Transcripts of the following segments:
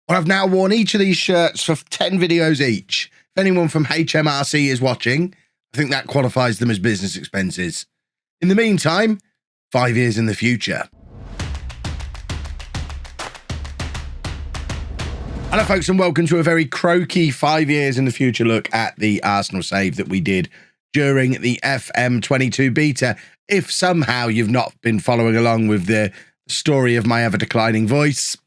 Well, I've now worn each of these shirts for 10 videos each. If anyone from HMRC is watching, I think that qualifies them as business expenses. In the meantime, 5 years in the future. Hello, folks, and welcome to a very croaky 5 years in the future look at the Arsenal save that we did during the FM22 beta. If somehow you've not been following along with the story of my ever-declining voice,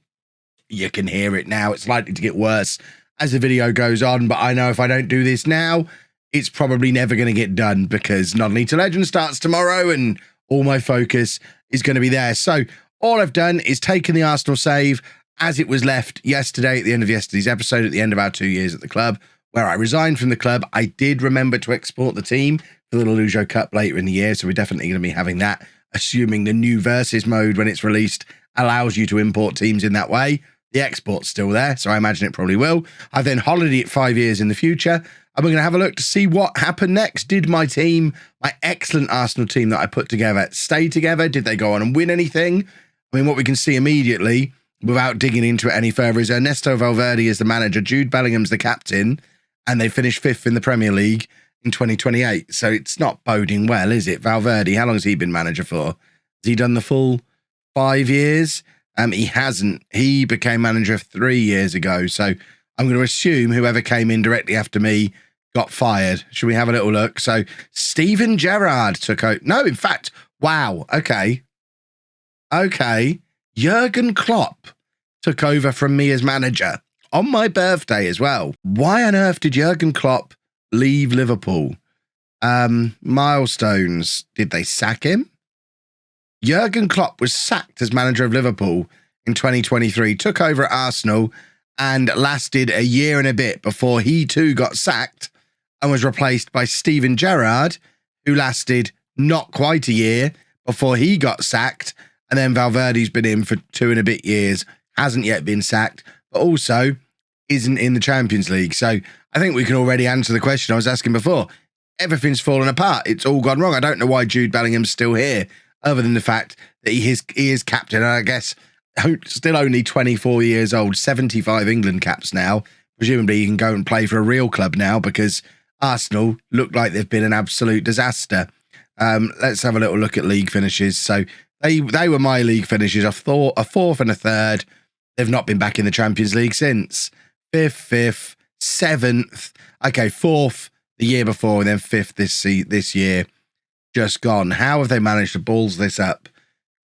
you can hear it now. It's likely to get worse as the video goes on, but I know if I don't do this now, it's probably never going to get done because Not Elite to Legend starts tomorrow and all my focus is going to be there. So all I've done is taken the Arsenal save as it was left yesterday at the end of yesterday's episode, at the end of our 2 years at the club, where I resigned from the club. I did remember to export the team for the LOLLUJO Cup later in the year, so we're definitely going to be having that, assuming the new versus mode when it's released allows you to import teams in that way. The export's still there, so I imagine it probably will. I've then holidayed it 5 years in the future, and we're going to have a look to see what happened next. Did my team, my excellent Arsenal team that I put together, stay together? Did they go on and win anything? I mean, what we can see immediately, without digging into it any further, is Ernesto Valverde is the manager, Jude Bellingham's the captain, and they finished 5th in the Premier League in 2028. So it's not boding well, is it? Valverde, how long has he been manager for? Has he done the full 5 years? He hasn't. He became manager 3 years ago. So I'm going to assume whoever came in directly after me got fired. Should we have a little look? So Steven Gerrard took over. No, in fact, wow. Okay. Jurgen Klopp took over from me as manager on my birthday as well. Why on earth did Jurgen Klopp leave Liverpool? Milestones. Did they sack him? Jurgen Klopp was sacked as manager of Liverpool in 2023, took over at Arsenal and lasted a year and a bit before he too got sacked and was replaced by Steven Gerrard, who lasted not quite a year before he got sacked. And then Valverde's been in for 2 and a bit years, hasn't yet been sacked, but also isn't in the Champions League. So I think we can already answer the question I was asking before. Everything's fallen apart. It's all gone wrong. I don't know why Jude Bellingham's still here, other than the fact that he is captain, and I guess still only 24 years old, 75 England caps now. Presumably he can go and play for a real club now because Arsenal look like they've been an absolute disaster. Let's have a little look at league finishes. So they were my league finishes. I thought a 4th and a 3rd. They've not been back in the Champions League since. 5th, 7th. Okay, 4th the year before, and then 5th this year. Just gone. How have they managed to balls this up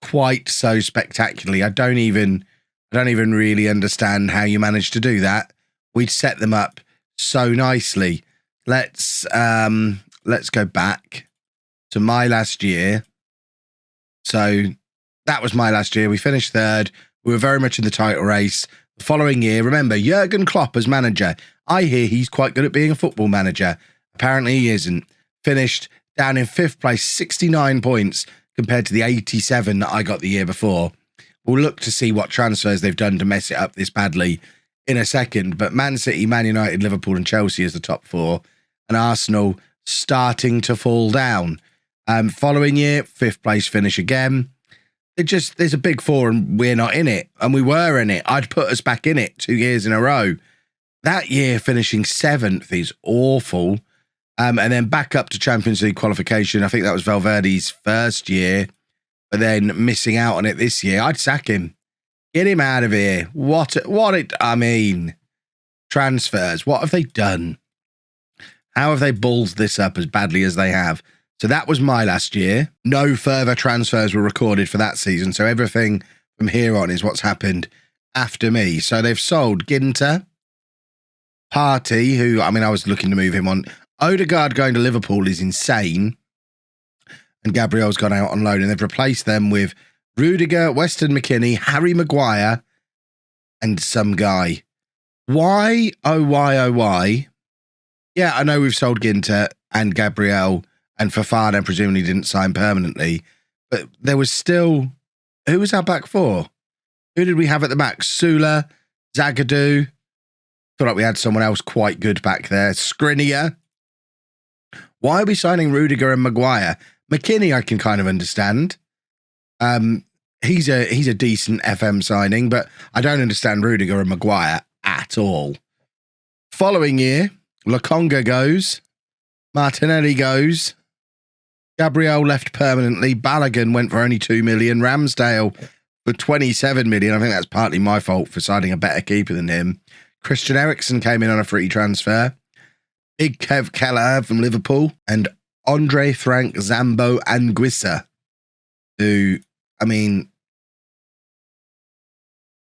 quite so spectacularly? I don't even really understand how you managed to do that. We'd set them up so nicely. Let's go back to my last year. So that was my last year. We finished 3rd. We were very much in the title race. The following year, remember, Jurgen Klopp as manager. I hear he's quite good at being a football manager. Apparently he isn't. Finished down in 5th place, 69 points compared to the 87 that I got the year before. We'll look to see what transfers they've done to mess it up this badly in a second. But Man City, Man United, Liverpool and Chelsea as the top 4, and Arsenal starting to fall down. Following year, 5th place finish again. There's a big 4 and we're not in it. And we were in it. I'd put us back in it 2 years in a row. That year finishing 7th is awful. And then back up to Champions League qualification. I think that was Valverde's first year, but then missing out on it this year. I'd sack him. Get him out of here. I mean, transfers. What have they done? How have they ballsed this up as badly as they have? So that was my last year. No further transfers were recorded for that season. So everything from here on is what's happened after me. So they've sold Ginter, Partey, who, I mean, I was looking to move him on. Odegaard going to Liverpool is insane. And Gabriel's gone out on loan, and they've replaced them with Rudiger, Weston McKennie, Harry Maguire, and some guy. Why? Oh, why? Yeah, I know we've sold Ginter and Gabriel, and Fofana presumably didn't sign permanently, but there was still... Who was our back 4? Who did we have at the back? Sula, Zagadou. Feel like we had someone else quite good back there. Skriniar. Why are we signing Rudiger and Maguire? McKinney I can kind of understand. he's a decent FM signing, but I don't understand Rudiger and Maguire at all. Following year, Lokonga goes, Martinelli goes, Gabriel left permanently, Balogun went for only 2 million, Ramsdale for 27 million. I think that's partly my fault for signing a better keeper than him. Christian Eriksen came in on a free transfer. Big Kev Keller from Liverpool, and Andre Frank Zambo Anguissa, who, I mean,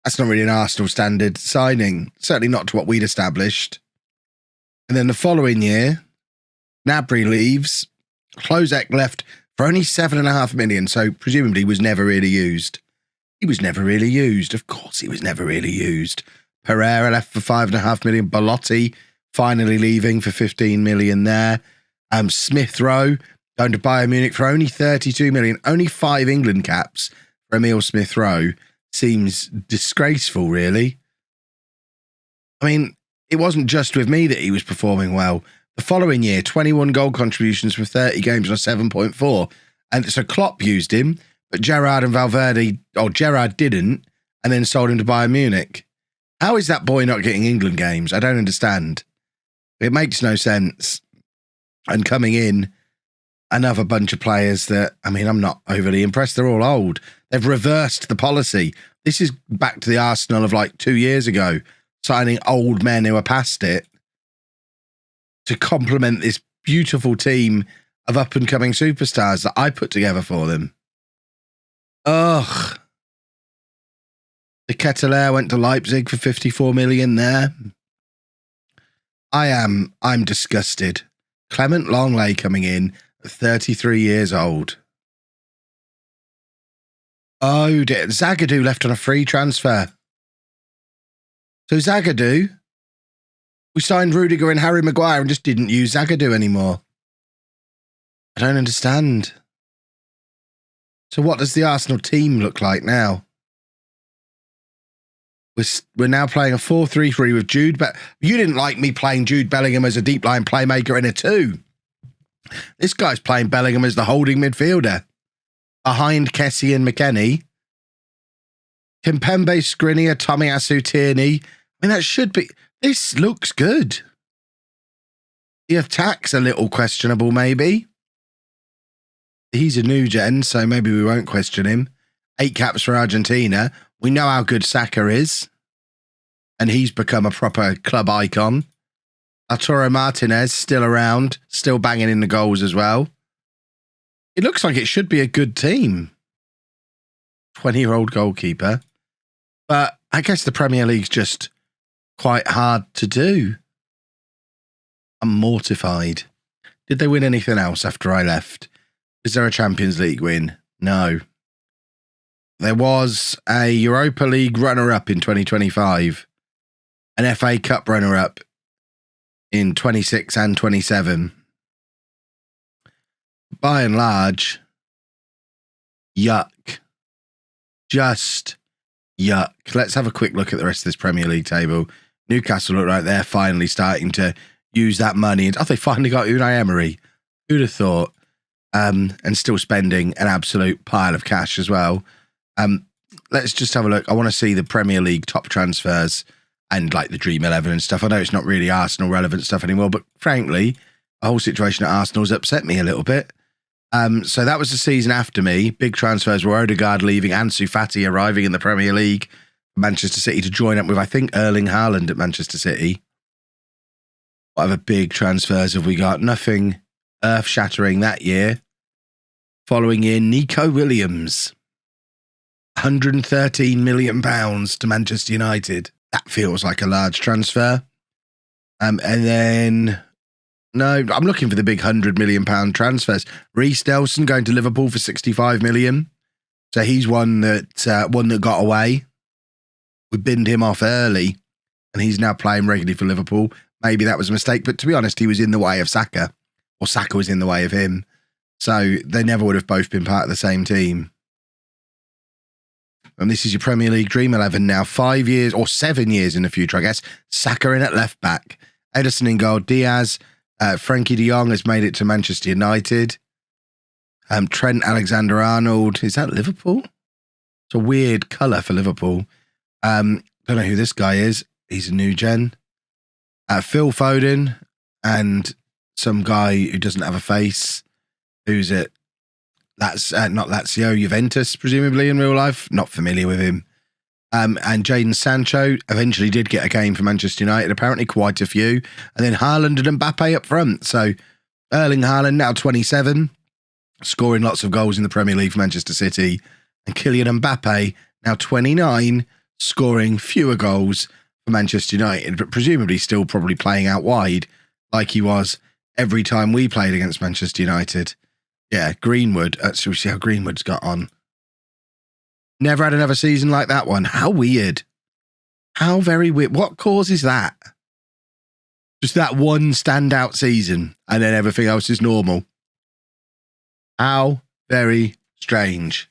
that's not really an Arsenal standard signing. Certainly not to what we'd established. And then the following year, Gnabry leaves. Klozek left for only 7.5 million, so presumably was never really used. He was never really used. Of course he was never really used. Pereira left for 5.5 million. Belotti finally leaving for 15 million there. Smith Rowe going to Bayern Munich for only 32 million. Only 5 England caps for Emil Smith Rowe. Seems disgraceful, really. I mean, it wasn't just with me that he was performing well. The following year, 21 goal contributions for 30 games on a 7.4. And so Klopp used him, but Gerrard and Valverde, Gerrard didn't, and then sold him to Bayern Munich. How is that boy not getting England games? I don't understand. It makes no sense. And coming in, another bunch of players that, I mean, I'm not overly impressed. They're all old. They've reversed the policy. This is back to the Arsenal of like 2 years ago, signing old men who are past it to complement this beautiful team of up-and-coming superstars that I put together for them. Ugh. The Ketelaere went to Leipzig for 54 million there. I'm disgusted. Clement Longley coming in at 33 years old. Oh, dear. Zagadou left on a free transfer. So Zagadou, we signed Rudiger and Harry Maguire and just didn't use Zagadou anymore. I don't understand. So what does the Arsenal team look like now? We're now playing a 4-3-3 with Jude. But you didn't like me playing Jude Bellingham as a deep line playmaker in a 2. This guy's playing Bellingham as the holding midfielder behind Kessie and McKennie. Kimpembe, Skriniar, Tomiyasu, Tierney. I mean, that should be... This looks good. The attack's a little questionable, maybe. He's a new gen, so maybe we won't question him. 8 caps for Argentina. We know how good Saka is. And he's become a proper club icon. Arturo Martinez still around, still banging in the goals as well. It looks like it should be a good team. 20-year-old goalkeeper. But I guess the Premier League's just quite hard to do. I'm mortified. Did they win anything else after I left? Is there a Champions League win? No. There was a Europa League runner-up in 2025. An FA Cup runner-up in 26 and 27. By and large, yuck. Just yuck. Let's have a quick look at the rest of this Premier League table. Newcastle look like they're finally starting to use that money. Oh, they finally got Unai Emery. Who'd have thought? And still spending an absolute pile of cash as well. Let's just have a look. I want to see the Premier League top transfers and like the Dream 11 and stuff. I know it's not really Arsenal relevant stuff anymore, but frankly, the whole situation at Arsenal's upset me a little bit. So that was the season after me. Big transfers were Odegaard leaving, Ansu Fati arriving in the Premier League, Manchester City to join up with, I think, Erling Haaland at Manchester City. What other big transfers have we got? Nothing earth-shattering that year. Following year, Nico Williams. £113 million to Manchester United. That feels like a large transfer. And then... No, I'm looking for the big £100 million transfers. Reece Nelson going to Liverpool for 65 million. So he's one that got away. We binned him off early, and he's now playing regularly for Liverpool. Maybe that was a mistake, but to be honest, he was in the way of Saka, or Saka was in the way of him. So they never would have both been part of the same team. And this is your Premier League Dream 11 now. 5 years or 7 years in the future, I guess. Saka in at left back. Ederson in goal. Diaz. Frankie de Jong has made it to Manchester United. Trent Alexander-Arnold. Is that Liverpool? It's a weird colour for Liverpool. Don't know who this guy is. He's a new gen. Phil Foden and some guy who doesn't have a face. Who's it? That's not Lazio, Juventus, presumably in real life. Not familiar with him. And Jadon Sancho eventually did get a game for Manchester United, apparently quite a few. And then Haaland and Mbappe up front. So Erling Haaland, now 27, scoring lots of goals in the Premier League for Manchester City. And Kylian Mbappe, now 29, scoring fewer goals for Manchester United, but presumably still probably playing out wide like he was every time we played against Manchester United. Yeah, Greenwood. So we see how Greenwood's got on. Never had another season like that one. How weird. How very weird. What causes that? Just that one standout season and then everything else is normal. How very strange.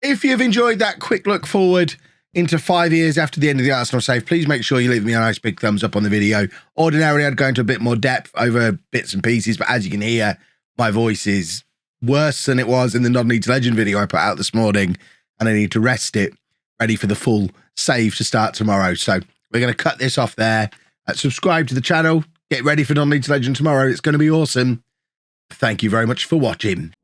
If you've enjoyed that quick look forward into 5 years after the end of the Arsenal save, please make sure you leave me a nice big thumbs up on the video. Ordinarily, I'd go into a bit more depth over bits and pieces, but as you can hear, my voice is worse than it was in the Non-League to Legend video I put out this morning, and I need to rest it, ready for the full save to start tomorrow. So we're going to cut this off there. Subscribe to the channel. Get ready for Non-League to Legend tomorrow. It's going to be awesome. Thank you very much for watching.